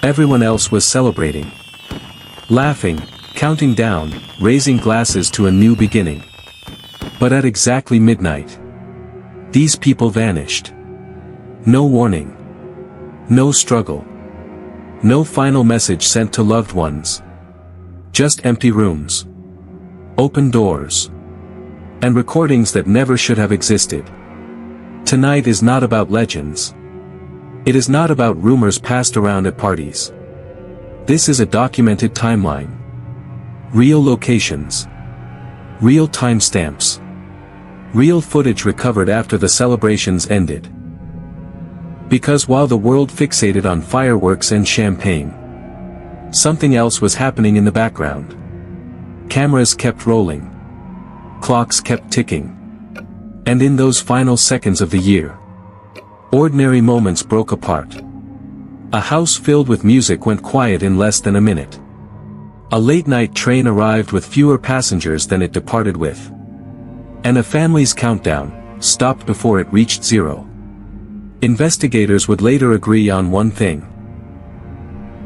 Everyone else was celebrating. Laughing, counting down, raising glasses to a new beginning. But at exactly midnight, these people vanished. No warning. No struggle. No final message sent to loved ones. Just empty rooms. Open doors. And recordings that never should have existed. Tonight is not about legends. It is not about rumors passed around at parties. This is a documented timeline. Real locations. Real timestamps. Real footage recovered after the celebrations ended. Because while the world fixated on fireworks and champagne, something else was happening in the background. Cameras kept rolling. Clocks kept ticking. And in those final seconds of the year, ordinary moments broke apart. A house filled with music went quiet in less than a minute. A late-night train arrived with fewer passengers than it departed with. And a family's countdown stopped before it reached zero. Investigators would later agree on one thing.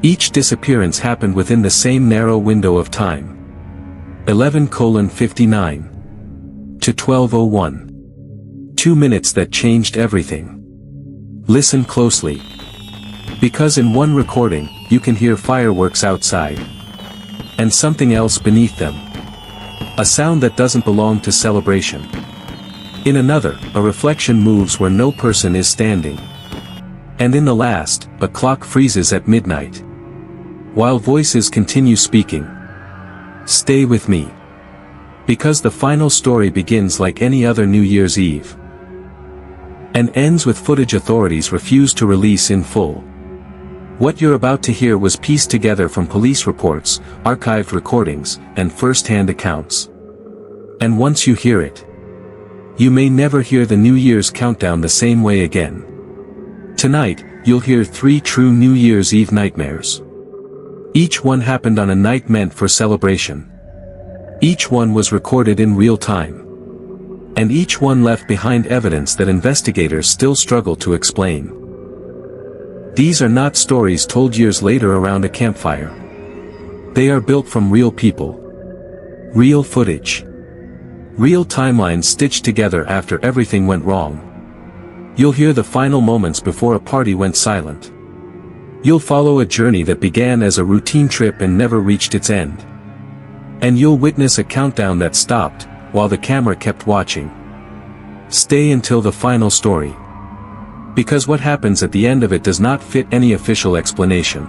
Each disappearance happened within the same narrow window of time. 11:59 to 12:01. 2 minutes that changed everything. Listen closely. Because in one recording, you can hear fireworks outside. And something else beneath them. A sound that doesn't belong to celebration. In another, a reflection moves where no person is standing. And in the last, a clock freezes at midnight. While voices continue speaking. Stay with me. Because the final story begins like any other New Year's Eve. And ends with footage authorities refuse to release in full. What you're about to hear was pieced together from police reports, archived recordings, and first-hand accounts. And once you hear it, you may never hear the New Year's countdown the same way again. Tonight, you'll hear 3 true New Year's Eve nightmares. Each one happened on a night meant for celebration. Each one was recorded in real time. And each one left behind evidence that investigators still struggle to explain. These are not stories told years later around a campfire. They are built from real people. Real footage. Real timelines stitched together after everything went wrong. You'll hear the final moments before a party went silent. You'll follow a journey that began as a routine trip and never reached its end. And you'll witness a countdown that stopped, while the camera kept watching. Stay until the final story. Because what happens at the end of it does not fit any official explanation.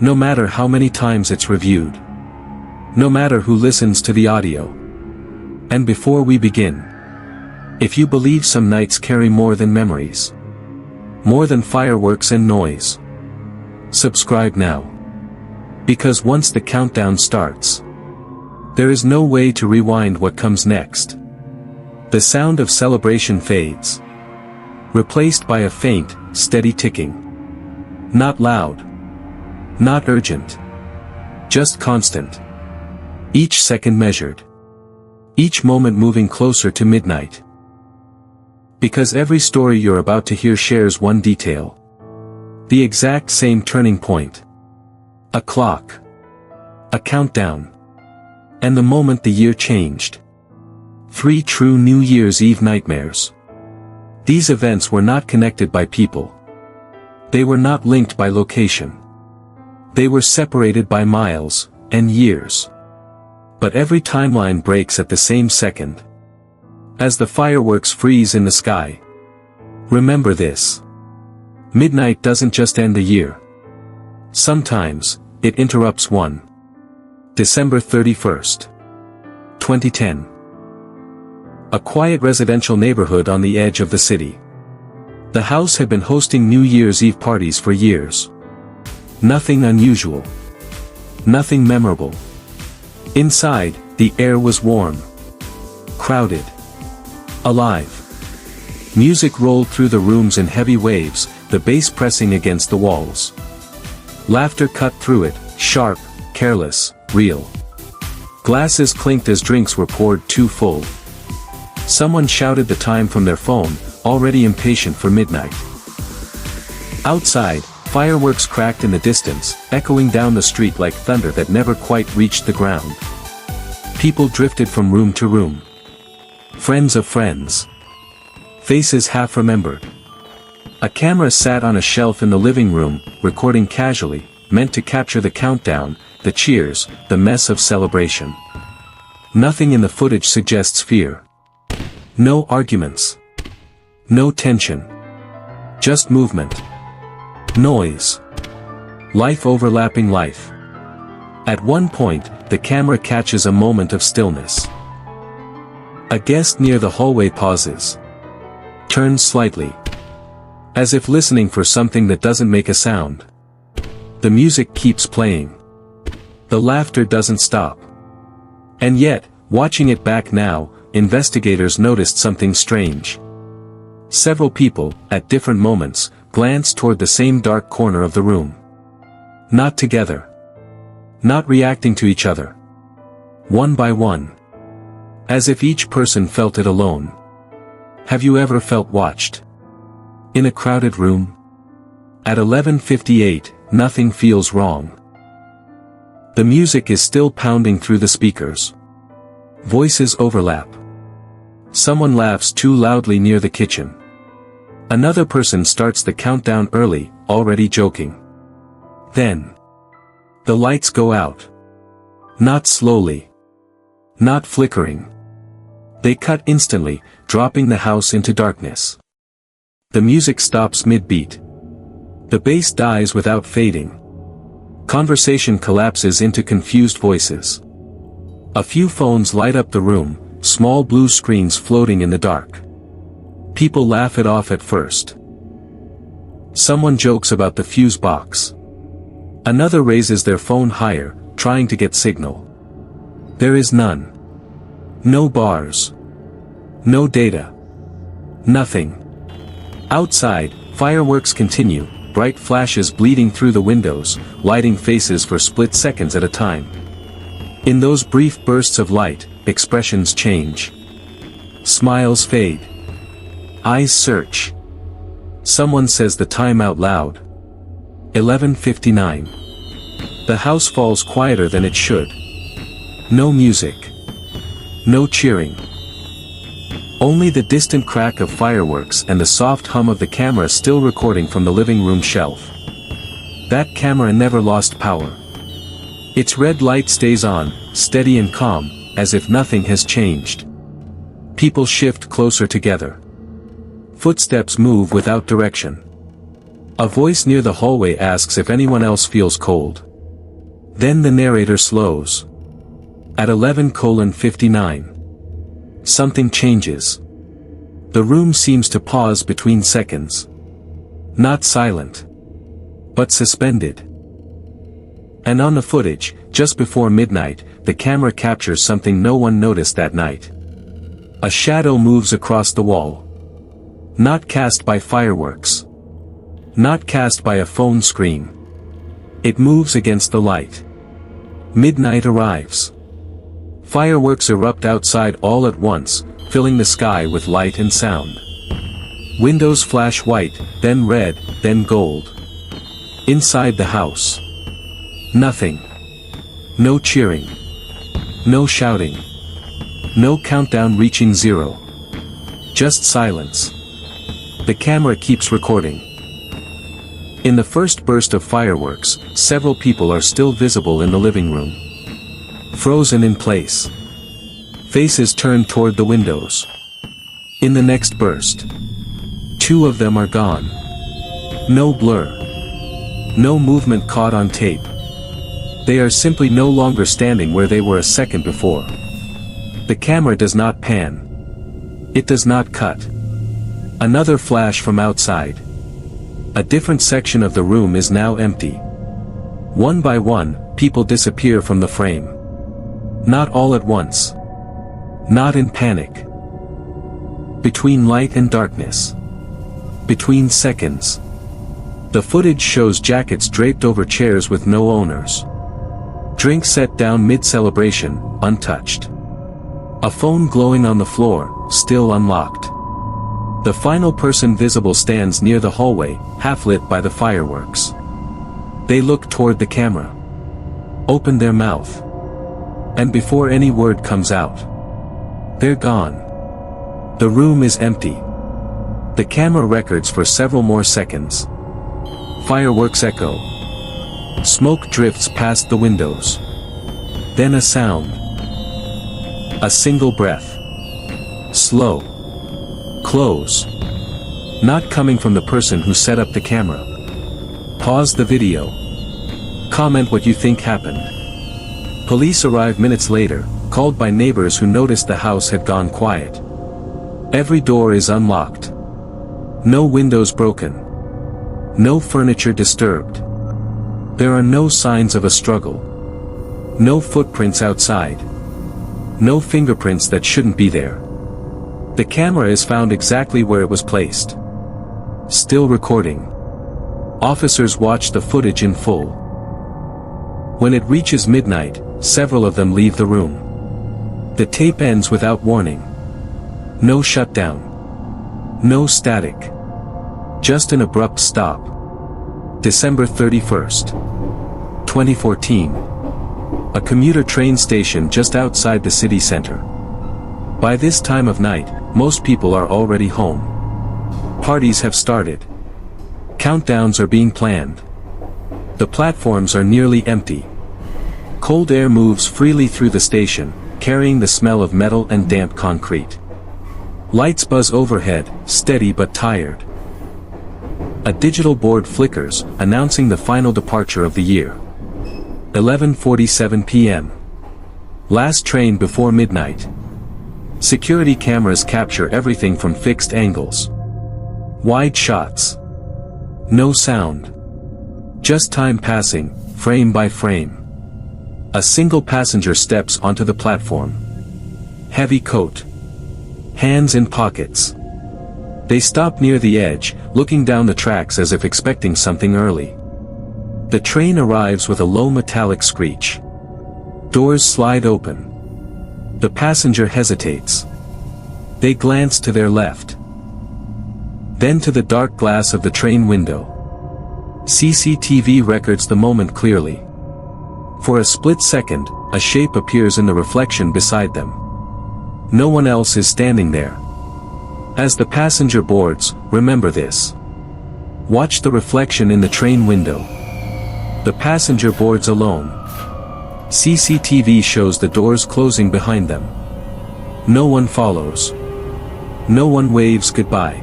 No matter how many times it's reviewed. No matter who listens to the audio. And before we begin, if you believe some nights carry more than memories, more than fireworks and noise, subscribe now. Because once the countdown starts, there is no way to rewind what comes next. The sound of celebration fades, replaced by a faint, steady ticking. Not loud. Not urgent. Just constant. Each second measured. Each moment moving closer to midnight. Because every story you're about to hear shares one detail. The exact same turning point. A clock. A countdown. And the moment the year changed. 3 true New Year's Eve nightmares. These events were not connected by people. They were not linked by location. They were separated by miles, and years. But every timeline breaks at the same second. As the fireworks freeze in the sky. Remember this. Midnight doesn't just end a year. Sometimes, it interrupts one. December 31st. 2010. A quiet residential neighborhood on the edge of the city. The house had been hosting New Year's Eve parties for years. Nothing unusual. Nothing memorable. Inside, the air was warm. Crowded. Alive. Music rolled through the rooms in heavy waves, the bass pressing against the walls. Laughter cut through it, sharp, careless, real. Glasses clinked as drinks were poured too full. Someone shouted the time from their phone, already impatient for midnight. Outside, Fireworks cracked in the distance, echoing down the street like thunder that never quite reached the ground. People drifted from room to room. Friends of friends. Faces half remembered. A camera sat on a shelf in the living room, recording casually, meant to capture the countdown, the cheers, the mess of celebration. Nothing in the footage suggests fear. No arguments. No tension. Just movement. Noise. Life overlapping life. At one point, the camera catches a moment of stillness. A guest near the hallway pauses. Turns slightly. As if listening for something that doesn't make a sound. The music keeps playing. The laughter doesn't stop. And yet, watching it back now, investigators noticed something strange. Several people, at different moments, glanced toward the same dark corner of the room. Not together. Not reacting to each other. One by one. As if each person felt it alone. Have you ever felt watched? In a crowded room? At 11:58, nothing feels wrong. The music is still pounding through the speakers. Voices overlap. Someone laughs too loudly near the kitchen. Another person starts the countdown early, already joking. Then, the lights go out. Not slowly. Not flickering. They cut instantly, dropping the house into darkness. The music stops mid-beat. The bass dies without fading. Conversation collapses into confused voices. A few phones light up the room, small blue screens floating in the dark. People laugh it off at first. Someone jokes about the fuse box. Another raises their phone higher, trying to get signal. There is none. No bars. No data. Nothing. Outside, fireworks continue, bright flashes bleeding through the windows, lighting faces for split seconds at a time. In those brief bursts of light, expressions change. Smiles fade. Eyes search. Someone says the time out loud. 11:59. The house falls quieter than it should. No music. No cheering. Only the distant crack of fireworks and the soft hum of the camera still recording from the living room shelf. That camera never lost power. Its red light stays on, steady and calm, as if nothing has changed. People shift closer together. Footsteps move without direction. A voice near the hallway asks if anyone else feels cold. Then the narrator slows. At 11:59. Something changes. The room seems to pause between seconds. Not silent. But suspended. And on the footage, just before midnight, the camera captures something no one noticed that night. A shadow moves across the wall. Not cast by fireworks. Not cast by a phone screen. It moves against the light. Midnight arrives. Fireworks erupt outside all at once, filling the sky with light and sound. Windows flash white, then red, then gold. Inside the house. Nothing. No cheering. No shouting. No countdown reaching zero. Just silence. The camera keeps recording. In the first burst of fireworks, several people are still visible in the living room. Frozen in place. Faces turned toward the windows. In the next burst, two of them are gone. No blur. No movement caught on tape. They are simply no longer standing where they were a second before. The camera does not pan. It does not cut. Another flash from outside. A different section of the room is now empty. One by one, people disappear from the frame. Not all at once. Not in panic. Between light and darkness. Between seconds. The footage shows jackets draped over chairs with no owners. Drinks set down mid-celebration, untouched. A phone glowing on the floor, still unlocked. The final person visible stands near the hallway, half lit by the fireworks. They look toward the camera. Open their mouth. And before any word comes out, they're gone. The room is empty. The camera records for several more seconds. Fireworks echo. Smoke drifts past the windows. Then a sound. A single breath. Slow. Close. Not coming from the person who set up the camera. Pause the video. Comment what you think happened. Police arrive minutes later, called by neighbors who noticed the house had gone quiet. Every door is unlocked. No windows broken. No furniture disturbed. There are no signs of a struggle. No footprints outside. No fingerprints that shouldn't be there. The camera is found exactly where it was placed. Still recording. Officers watch the footage in full. When it reaches midnight, several of them leave the room. The tape ends without warning. No shutdown. No static. Just an abrupt stop. December 31st, 2014. A commuter train station just outside the city center. By this time of night, most people are already home. Parties have started. Countdowns are being planned. The platforms are nearly empty. Cold air moves freely through the station, carrying the smell of metal and damp concrete. Lights buzz overhead, steady but tired. A digital board flickers, announcing the final departure of the year. 11:47 p.m. Last train before midnight. Security cameras capture everything from fixed angles. Wide shots. No sound. Just time passing, frame by frame. A single passenger steps onto the platform. Heavy coat. Hands in pockets. They stop near the edge, looking down the tracks as if expecting something early. The train arrives with a low metallic screech. Doors slide open. The passenger hesitates. They glance to their left. Then to the dark glass of the train window. CCTV records the moment clearly. For a split second, a shape appears in the reflection beside them. No one else is standing there. As the passenger boards, remember this. Watch the reflection in the train window. The passenger boards alone. CCTV shows the doors closing behind them. No one follows. No one waves goodbye.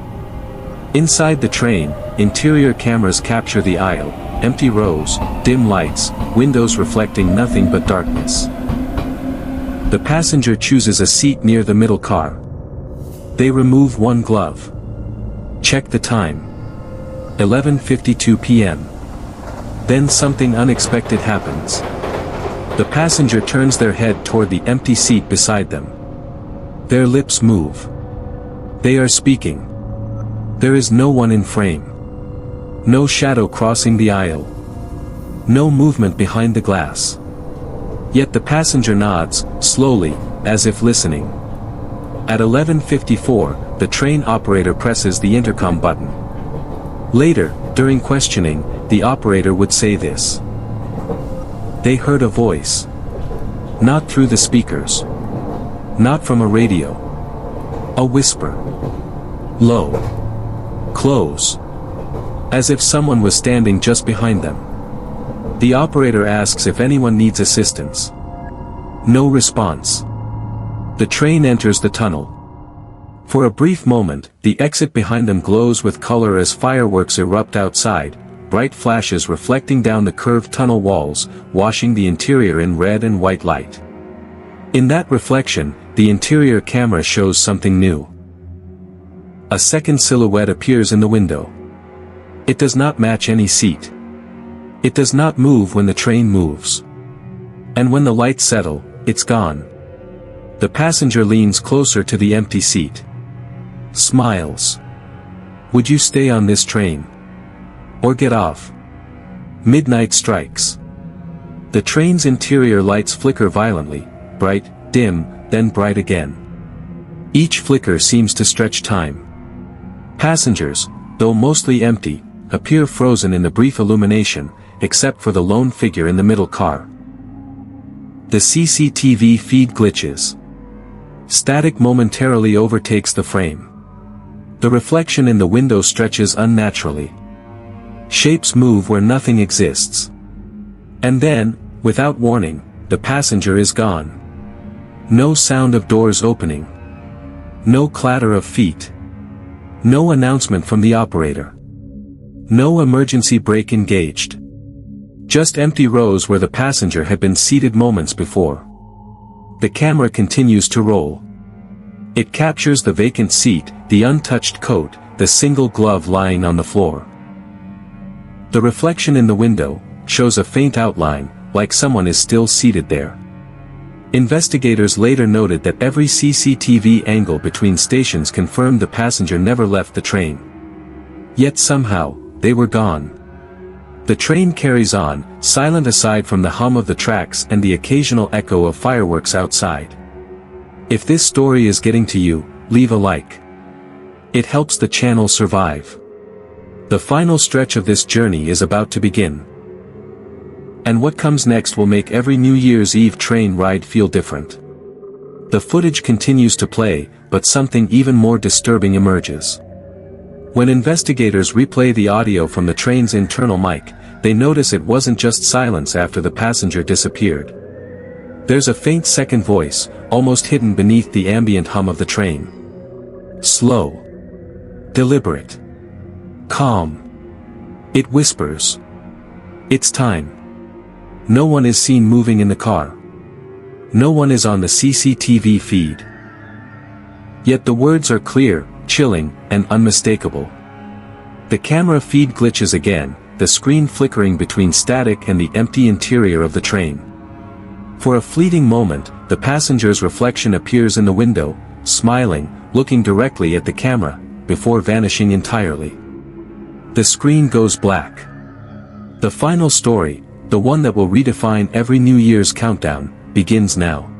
Inside the train, interior cameras capture the aisle, empty rows, dim lights, windows reflecting nothing but darkness. The passenger chooses a seat near the middle car. They remove one glove. Check the time. 11:52 p.m. Then something unexpected happens. The passenger turns their head toward the empty seat beside them. Their lips move. They are speaking. There is no one in frame. No shadow crossing the aisle. No movement behind the glass. Yet the passenger nods, slowly, as if listening. At 11:54, the train operator presses the intercom button. Later, during questioning, the operator would say this. They heard a voice. Not through the speakers. Not from a radio. A whisper. Low. Close. As if someone was standing just behind them. The operator asks if anyone needs assistance. No response. The train enters the tunnel. For a brief moment, the exit behind them glows with color as fireworks erupt outside, bright flashes reflecting down the curved tunnel walls, washing the interior in red and white light. In that reflection, the interior camera shows something new. A second silhouette appears in the window. It does not match any seat. It does not move when the train moves. And when the lights settle, it's gone. The passenger leans closer to the empty seat. Smiles. Would you stay on this train? Or get off? Midnight strikes. The train's interior lights flicker violently, bright, dim, then bright again. Each flicker seems to stretch time. Passengers, though mostly empty, appear frozen in the brief illumination, except for the lone figure in the middle car. The CCTV feed glitches. Static momentarily overtakes the frame. The reflection in the window stretches unnaturally. Shapes move where nothing exists. And then, without warning, the passenger is gone. No sound of doors opening. No clatter of feet. No announcement from the operator. No emergency brake engaged. Just empty rows where the passenger had been seated moments before. The camera continues to roll. It captures the vacant seat, the untouched coat, the single glove lying on the floor. The reflection in the window shows a faint outline, like someone is still seated there. Investigators later noted that every CCTV angle between stations confirmed the passenger never left the train. Yet somehow, they were gone. The train carries on, silent aside from the hum of the tracks and the occasional echo of fireworks outside. If this story is getting to you, leave a like. It helps the channel survive. The final stretch of this journey is about to begin. And what comes next will make every New Year's Eve train ride feel different. The footage continues to play, but something even more disturbing emerges. When investigators replay the audio from the train's internal mic, they notice it wasn't just silence after the passenger disappeared. There's a faint second voice, almost hidden beneath the ambient hum of the train. Slow. Deliberate. Calm. It whispers. It's time. No one is seen moving in the car. No one is on the CCTV feed. Yet the words are clear, chilling, and unmistakable. The camera feed glitches again, the screen flickering between static and the empty interior of the train. For a fleeting moment, the passenger's reflection appears in the window, smiling, looking directly at the camera, before vanishing entirely. The screen goes black. The final story, the one that will redefine every New Year's countdown, begins now.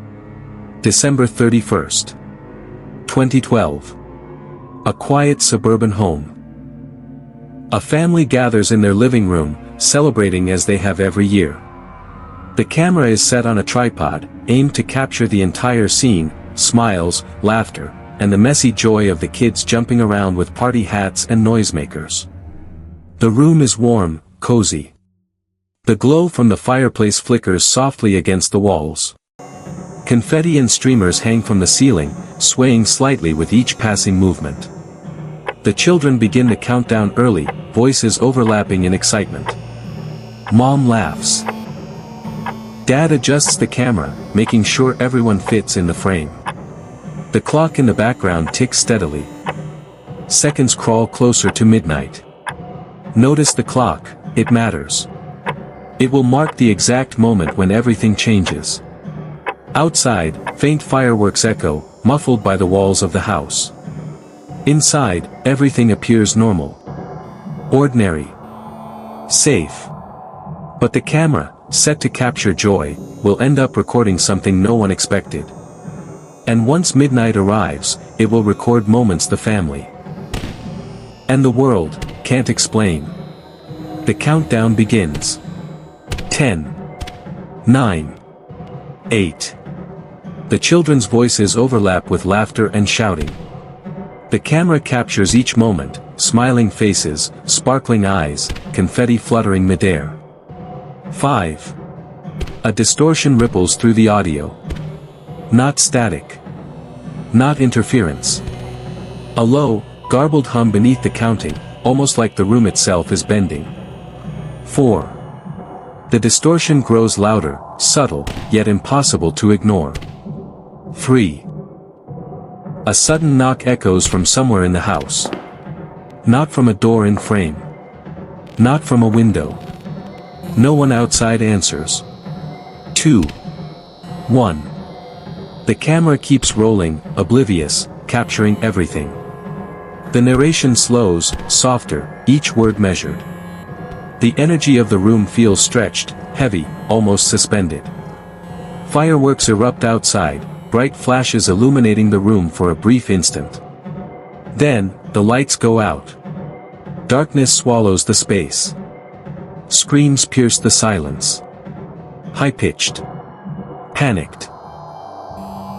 December 31st. 2012. A quiet suburban home. A family gathers in their living room, celebrating as they have every year. The camera is set on a tripod, aimed to capture the entire scene, smiles, laughter, and the messy joy of the kids jumping around with party hats and noisemakers. The room is warm, cozy. The glow from the fireplace flickers softly against the walls. Confetti and streamers hang from the ceiling, swaying slightly with each passing movement. The children begin the countdown early, voices overlapping in excitement. Mom laughs. Dad adjusts the camera, making sure everyone fits in the frame. The clock in the background ticks steadily. Seconds crawl closer to midnight. Notice the clock, it matters. It will mark the exact moment when everything changes. Outside, faint fireworks echo, muffled by the walls of the house. Inside, everything appears normal. Ordinary. Safe. But the camera, set to capture joy, will end up recording something no one expected. And once midnight arrives, it will record moments the family and the world can't explain. The countdown begins. 10. 9. 8. The children's voices overlap with laughter and shouting. The camera captures each moment, smiling faces, sparkling eyes, confetti fluttering midair. 5. A distortion ripples through the audio. Not static. Not interference. A low, garbled hum beneath the counting, almost like the room itself is bending. 4. The distortion grows louder, subtle, yet impossible to ignore. 3. A sudden knock echoes from somewhere in the house. Not from a door in frame. Not from a window. No one outside answers. 2. 1. The camera keeps rolling, oblivious, capturing everything. The narration slows, softer, each word measured. The energy of the room feels stretched, heavy, almost suspended. Fireworks erupt outside, bright flashes illuminating the room for a brief instant. Then, the lights go out. Darkness swallows the space. Screams pierced the silence. High-pitched. Panicked.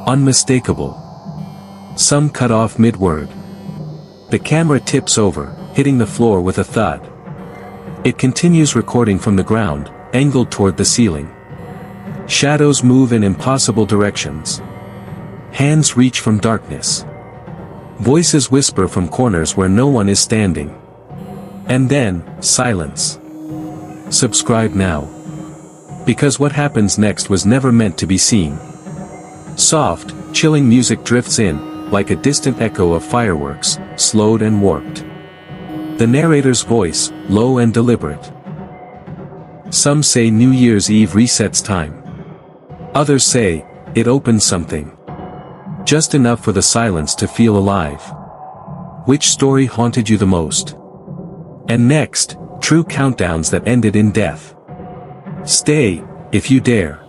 Unmistakable. Some cut off mid-word. The camera tips over, hitting the floor with a thud. It continues recording from the ground, angled toward the ceiling. Shadows move in impossible directions. Hands reach from darkness. Voices whisper from corners where no one is standing. And then, silence. Subscribe now. Because what happens next was never meant to be seen. Soft, chilling music drifts in, like a distant echo of fireworks, slowed and warped. The narrator's voice, low and deliberate. Some say New Year's Eve resets time. Others say, it opens something. Just enough for the silence to feel alive. Which story haunted you the most? And next, true countdowns that ended in death. Stay, if you dare.